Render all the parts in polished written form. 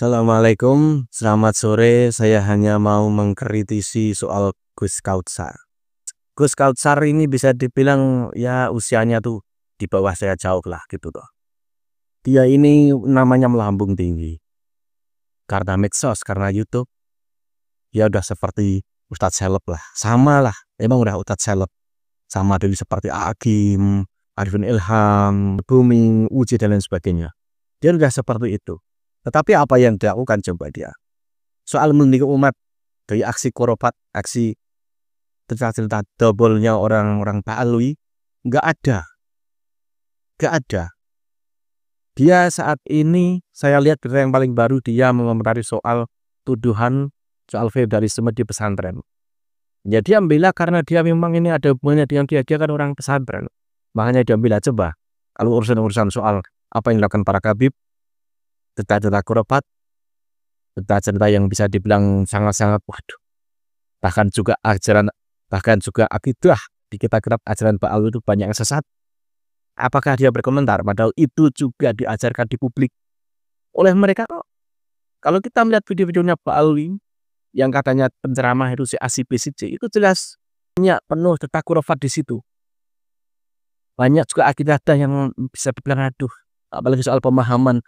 Assalamualaikum, selamat sore. Saya hanya mau mengkritisi soal Gus Kautsar. Gus Kautsar ini bisa dibilang ya usianya tuh di bawah saya jauh lah gitu toh. Dia ini namanya melambung tinggi. Karena medsos, karena YouTube, dia udah seperti Ustadz Seleb lah. Sama lah, emang udah Ustadz Seleb. Sama dulu seperti Agim, Arifin Ilham, Booming, Uji dan lain sebagainya. Dia udah seperti itu. Tetapi apa yang dilakukan coba dia? Soal melindungi umat dari aksi koropat, aksi cerita-cerita double-nya orang-orang Ba'alwi, nggak ada. Nggak ada. Dia saat ini, saya lihat berita yang paling baru, dia mengomentari soal tuduhan soal feudalisme di pesantren. Ya dia membela karena dia memang ini ada hubungannya dengan dia kan orang pesantren. Makanya dia membela coba. Kalau urusan-urusan soal apa yang dilakukan para kabib, cerita-cerita koropat, cerita-cerita yang bisa dibilang sangat-sangat waduh. Bahkan juga akidah di kitab-kitab ajaran Ba'al itu banyak yang sesat. Apakah dia berkomentar? Padahal itu juga diajarkan di publik oleh mereka kok. Kalau kita melihat video-videonya Ba'alwi yang katanya penceramah itu si ACPCC, itu jelas banyak penuh cerita koropat di situ. Banyak juga akidah yang bisa dibilang aduh, apalagi soal pemahaman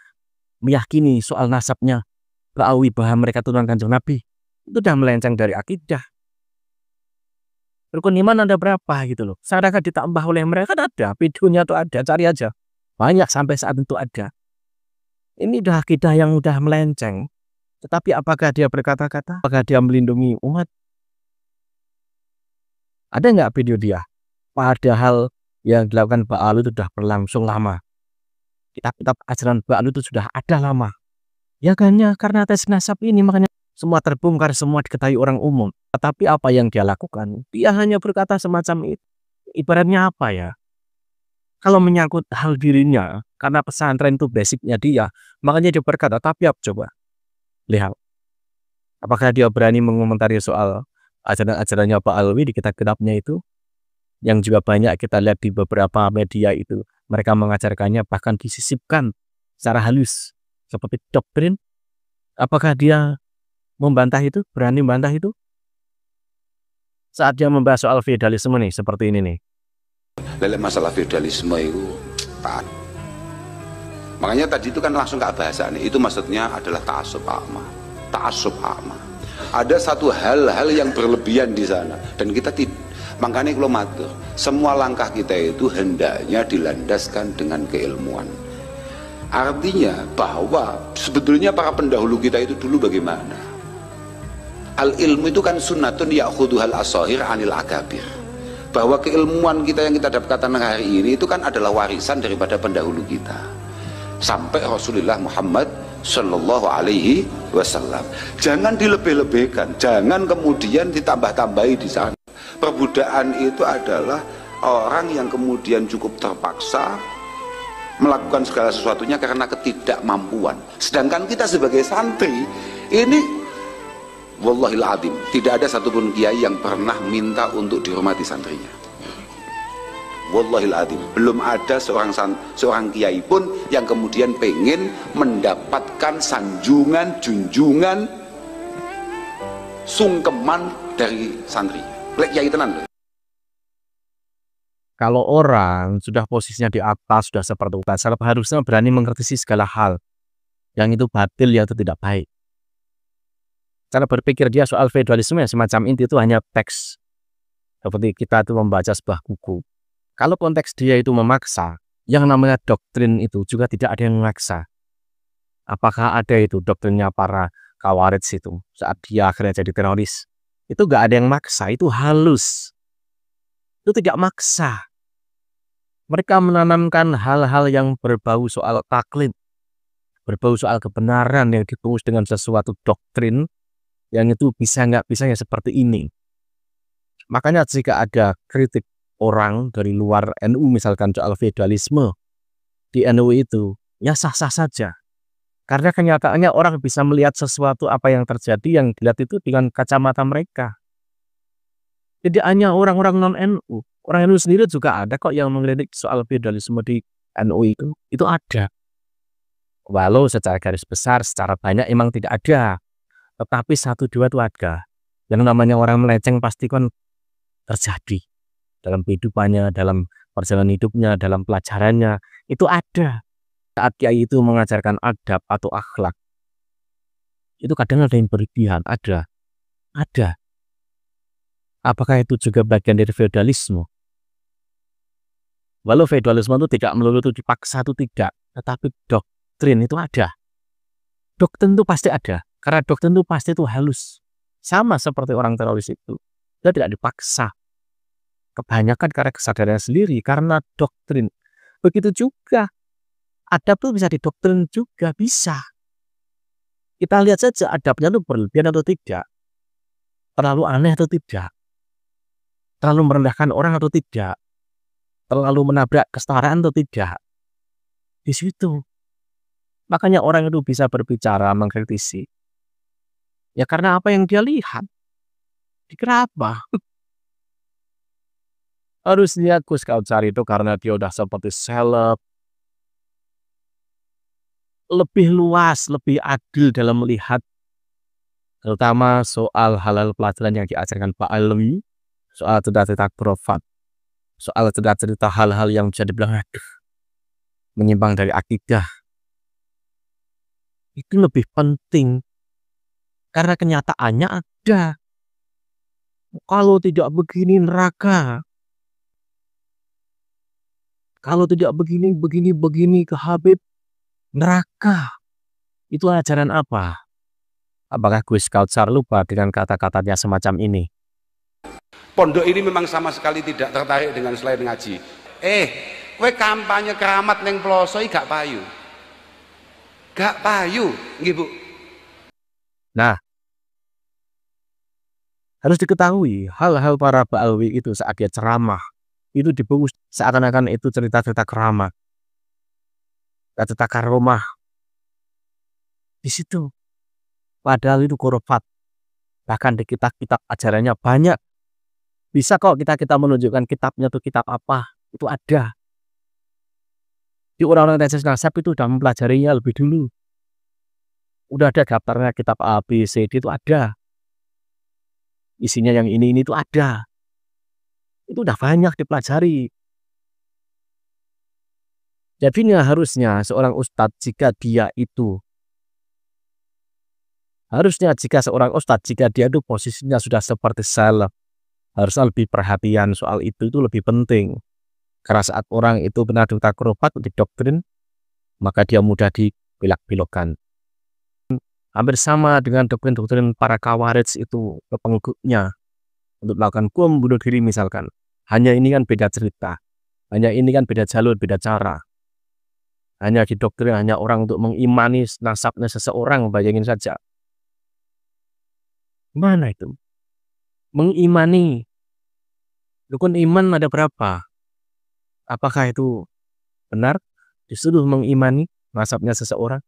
meyakini soal nasabnya Ba'alwi bahwa mereka turunan Kanjeng Nabi, itu sudah melenceng dari akidah. Rukun iman ada berapa gitu loh. Seakan ditambah oleh mereka kan ada, videonya tuh ada, cari aja. Banyak sampai saat itu ada. Ini udah akidah yang udah melenceng. Tetapi apakah dia berkata-kata? Apakah dia melindungi umat? Ada nggak video dia? Padahal yang dilakukan Ba'al itu sudah berlangsung lama. Kitab-kitab ajaran Ba'al itu sudah ada lama. Ya kan ya, karena tes nasab ini makanya semua terbongkar, semua diketahui orang umum. Tetapi apa yang dia lakukan? Dia hanya berkata semacam itu. Ibaratnya apa ya? Kalau menyangkut hal dirinya, karena pesantren itu basicnya dia, makanya dia berkata, tapi apa coba? Lihat. Apakah dia berani mengomentari soal ajaran-ajarannya Ba'alwi di kitab-kitabnya itu? Yang juga banyak kita lihat di beberapa media itu. Mereka mengajarkannya bahkan disisipkan secara halus. Seperti doktrin. Apakah dia membantah itu? Berani membantah itu? Saat dia membahas soal feudalisme nih, seperti ini nih. Lele masalah feudalisme itu makanya tadi itu kan langsung gak bahasa nih. Itu maksudnya adalah ta'assub a'ma. Ta'assub a'ma. Ada satu hal-hal yang berlebihan di sana. Dan kita tidak. Makanya kalau matur, semua langkah kita itu hendaknya dilandaskan dengan keilmuan. Artinya bahwa sebetulnya para pendahulu kita itu dulu bagaimana? Al-ilmu itu kan sunnatun ya'khuduhal asahir anil akabir. Bahwa keilmuan kita yang kita dapatkan hari ini itu kan adalah warisan daripada pendahulu kita. Sampai Rasulullah Muhammad Sallallahu Alaihi Wasallam. Jangan dilebih-lebihkan, jangan kemudian ditambah-tambahi di sana. Perbudakan itu adalah orang yang kemudian cukup terpaksa melakukan segala sesuatunya karena ketidakmampuan. Sedangkan kita sebagai santri ini, wallahil azim, tidak ada satupun kiai yang pernah minta untuk dihormati santrinya. Wallahil azim, belum ada seorang kiai pun yang kemudian pengen mendapatkan sanjungan, junjungan, sungkeman dari santrinya. Lek kiai tenan loh. Kalau orang sudah posisinya di atas, sudah seperti Ustaz Seleb, harusnya berani mengkritisi segala hal yang itu batil ya atau tidak baik. Cara berpikir dia soal feudalisme ya semacam itu hanya teks. Seperti kita itu membaca sebuah buku. Kalau konteks dia itu memaksa, yang namanya doktrin itu juga tidak ada yang memaksa. Apakah ada itu doktrinnya para Khawarij itu saat dia akhirnya jadi teroris? Itu gak ada yang maksa, itu halus. Itu tidak maksa. Mereka menanamkan hal-hal yang berbau soal taklid, berbau soal kebenaran yang dibungkus dengan sesuatu doktrin yang itu bisa nggak bisa ya seperti ini. Makanya jika ada kritik orang dari luar NU misalkan soal feudalisme di NU itu, ya sah-sah saja. Karena kenyataannya orang bisa melihat sesuatu apa yang terjadi yang dilihat itu dengan kacamata mereka. Jadi hanya orang-orang non-NU. Orang NU sendiri juga ada kok yang mengkritik soal feudalisme di NU itu ada. Walau secara garis besar, secara banyak emang tidak ada, tetapi 1, 2 itu ada. Yang namanya orang melenceng pasti kan terjadi dalam kehidupannya, dalam perjalanan hidupnya, dalam pelajarannya, itu ada. Saat kiai itu mengajarkan adab atau akhlak, itu kadang ada yang berlebihan, ada. Apakah itu juga bagian dari feodalisme? Walau feodalisme itu tidak melulu itu dipaksa, itu tidak, tetapi doktrin itu ada. Doktrin itu pasti ada, karena doktrin itu pasti itu halus. Sama seperti orang teroris itu, dia tidak dipaksa. Kebanyakan karena kesadarannya sendiri, karena doktrin. Begitu juga adab itu bisa didoktrin juga, bisa. Kita lihat saja adabnya itu berlebihan atau tidak, terlalu aneh atau tidak, terlalu merendahkan orang atau tidak, terlalu menabrak kesetaraan atau tidak. Di situ. Makanya orang itu bisa berbicara, mengkritisi. Ya karena apa yang dia lihat. Dikira apa? Harusnya Gus Kautsar itu karena dia udah seperti seleb, lebih luas, lebih adil dalam melihat terutama soal hal-hal pelajaran yang diajarkan Pak Alwi, soal cerita-cerita khurafat, soal cerita-cerita hal-hal yang bisa dibilang menyimpang dari akidah. Itu lebih penting karena kenyataannya ada. Kalau tidak begini neraka, kalau tidak begini ke Habib neraka. Itu ajaran apa? Apakah Gus Kautsar lupa dengan kata-katanya semacam ini? Pondok ini memang sama sekali tidak tertarik dengan selain ngaji. Kowe kampanye keramat neng ploso gak payu. Gak payu, nggih Bu. Nah, harus diketahui hal-hal para Ba'alwi itu saat dia ceramah itu dibungkus seakan-akan itu cerita-cerita keramat, cerita karomah. Di situ, padahal itu khurafat. Bahkan di kitab-kitab ajarannya banyak. Bisa kok kita menunjukkan kitabnya tuh kitab apa, itu ada. Di orang-orang tesis nasab itu sudah mempelajarinya lebih dulu. Udah ada daftarnya kitab A, B, C, D itu ada. Isinya yang ini itu ada. Itu udah banyak dipelajari. Jadinya harusnya seorang ustadz jika dia itu jika dia itu posisinya sudah seperti salaf, harusnya lebih perhatian soal itu lebih penting. Karena saat orang itu benar duta khurafat di doktrin, maka dia mudah dibelak-belokkan. Hampir sama dengan doktrin-doktrin para Khawarij itu ke pengikutnya untuk melakukan bom bunuh diri misalkan. Hanya ini kan beda cerita, hanya ini kan beda jalur, beda cara. Hanya di doktrin hanya orang untuk mengimani nasabnya seseorang, bayangin saja. Mana itu? Mengimani. Rukun iman ada berapa? Apakah itu benar? Disuruh mengimani nasabnya seseorang?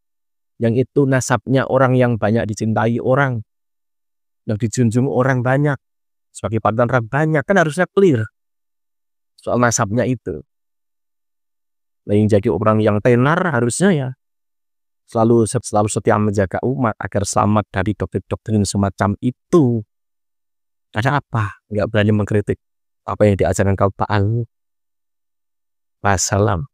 Yang itu nasabnya orang yang banyak dicintai orang, yang dijunjung orang banyak, sebagai panutan banyak, kan harusnya clear soal nasabnya itu. Yang jadi orang yang tenar harusnya ya selalu setia menjaga umat agar selamat dari doktrin-doktrin semacam itu. Ada apa? Nggak berani mengkritik apa yang diajarkan Pak Alwi. Wassalam.